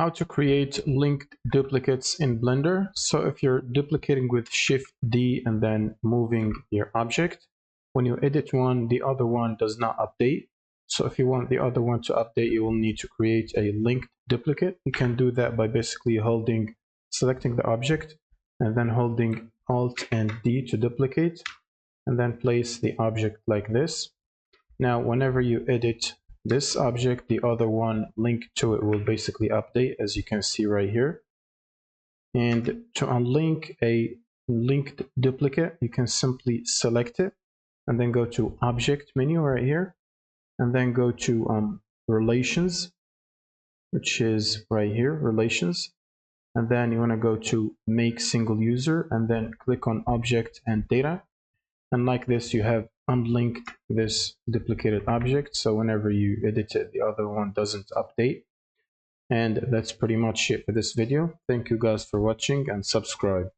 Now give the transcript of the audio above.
how to create linked duplicates in Blender. So if you're duplicating with Shift D and then moving your object, when you edit one, the other one does not update. So if you want the other one to update, you will need to create a linked duplicate. You can do that by basically selecting the object and then holding Alt and D to duplicate, and then place the object like this. Now, whenever you edit this object, the other one linked to it will basically update, as you can see right here. And to unlink a linked duplicate, you can simply select it and then go to Object menu right here, and then go to Relations, which is right here, Relations. And then you want to go to Make Single User and then click on Object and Data. And like this, you have unlinked this duplicated object. So whenever you edit it, the other one doesn't update. And that's pretty much it for this video. Thank you guys for watching and subscribe.